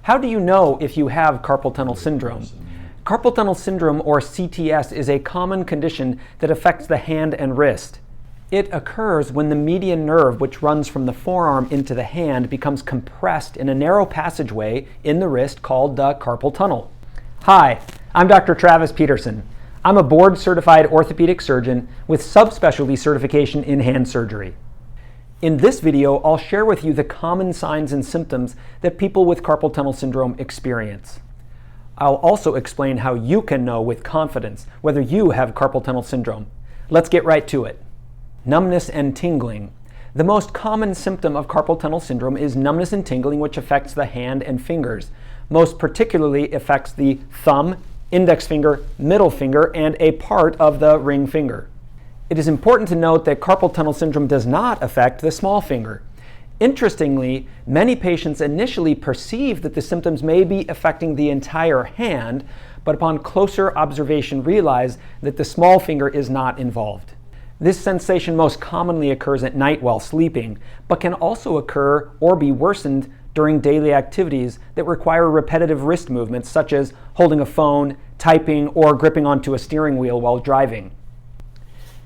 How do you know if you have carpal tunnel syndrome? Carpal tunnel syndrome, or CTS, is a common condition that affects the hand and wrist. It occurs when the median nerve, which runs from the forearm into the hand, becomes compressed in a narrow passageway in the wrist called the carpal tunnel. Hi, I'm Dr. Travis Peterson. I'm a board-certified orthopedic surgeon with subspecialty certification in hand surgery. In this video, I'll share with you the common signs and symptoms that people with carpal tunnel syndrome experience. I'll also explain how you can know with confidence whether you have carpal tunnel syndrome. Let's get right to it. Numbness and tingling. The most common symptom of carpal tunnel syndrome is numbness and tingling, which affects the hand and fingers. Most particularly affects the thumb, index finger, middle finger, and a part of the ring finger. It is important to note that carpal tunnel syndrome does not affect the small finger. Interestingly, many patients initially perceive that the symptoms may be affecting the entire hand, but upon closer observation realize that the small finger is not involved. This sensation most commonly occurs at night while sleeping, but can also occur or be worsened during daily activities that require repetitive wrist movements, such as holding a phone, typing, or gripping onto a steering wheel while driving.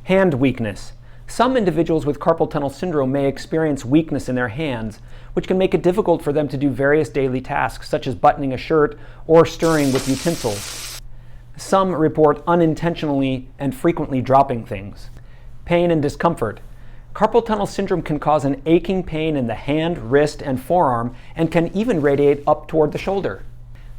Hand weakness. Some individuals with carpal tunnel syndrome may experience weakness in their hands, which can make it difficult for them to do various daily tasks, such as buttoning a shirt or stirring with utensils. Some report unintentionally and frequently dropping things. Pain and discomfort. Carpal tunnel syndrome can cause an aching pain in the hand, wrist, and forearm, and can even radiate up toward the shoulder.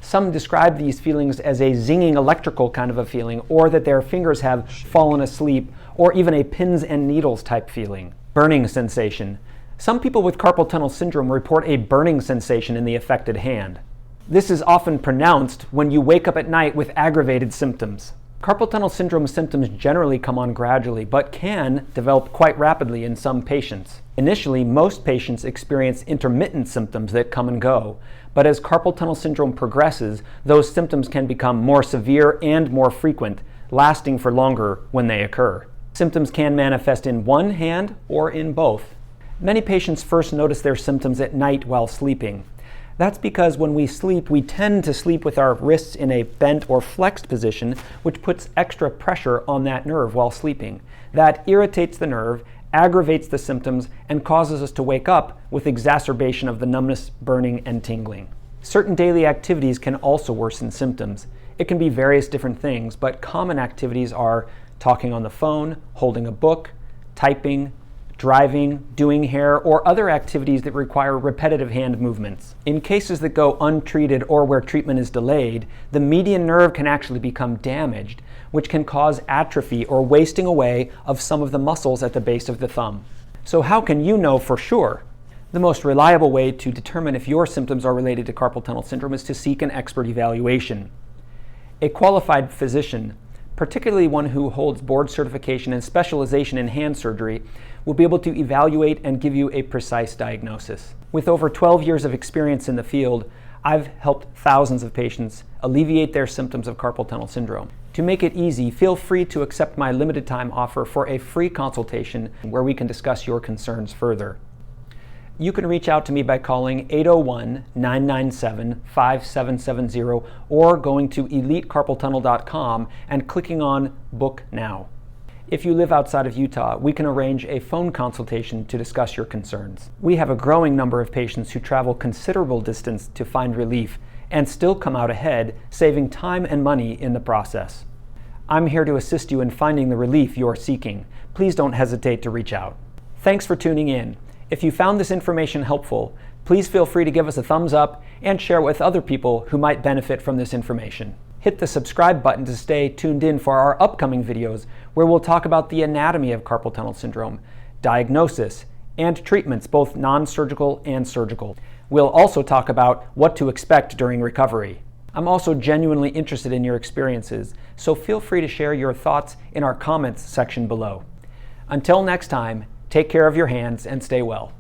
Some describe these feelings as a zinging electrical kind of a feeling, or that their fingers have fallen asleep, or even a pins and needles type feeling. Burning sensation. Some people with carpal tunnel syndrome report a burning sensation in the affected hand. This is often pronounced when you wake up at night with aggravated symptoms. Carpal tunnel syndrome symptoms generally come on gradually, but can develop quite rapidly in some patients. Initially, most patients experience intermittent symptoms that come and go, but as carpal tunnel syndrome progresses, those symptoms can become more severe and more frequent, lasting for longer when they occur. Symptoms can manifest in one hand or in both. Many patients first notice their symptoms at night while sleeping. That's because when we sleep, we tend to sleep with our wrists in a bent or flexed position, which puts extra pressure on that nerve while sleeping. That irritates the nerve, aggravates the symptoms, and causes us to wake up with exacerbation of the numbness, burning, and tingling. Certain daily activities can also worsen symptoms. It can be various different things, but common activities are talking on the phone, holding a book, typing, driving, doing hair, or other activities that require repetitive hand movements. In cases that go untreated or where treatment is delayed, the median nerve can actually become damaged, which can cause atrophy or wasting away of some of the muscles at the base of the thumb. So how can you know for sure? The most reliable way to determine if your symptoms are related to carpal tunnel syndrome is to seek an expert evaluation. A qualified physician, particularly one who holds board certification and specialization in hand surgery, will be able to evaluate and give you a precise diagnosis. With over 12 years of experience in the field, I've helped thousands of patients alleviate their symptoms of carpal tunnel syndrome. To make it easy, feel free to accept my limited time offer for a free consultation where we can discuss your concerns further. You can reach out to me by calling 801-997-5770 or going to elitecarpaltunnel.com and clicking on Book Now. If you live outside of Utah, we can arrange a phone consultation to discuss your concerns. We have a growing number of patients who travel considerable distance to find relief and still come out ahead, saving time and money in the process. I'm here to assist you in finding the relief you're seeking. Please don't hesitate to reach out. Thanks for tuning in. If you found this information helpful, please feel free to give us a thumbs up and share it with other people who might benefit from this information. Hit the subscribe button to stay tuned in for our upcoming videos where we'll talk about the anatomy of carpal tunnel syndrome, diagnosis, and treatments, both non-surgical and surgical. We'll also talk about what to expect during recovery. I'm also genuinely interested in your experiences, so feel free to share your thoughts in our comments section below. Until next time, take care of your hands and stay well.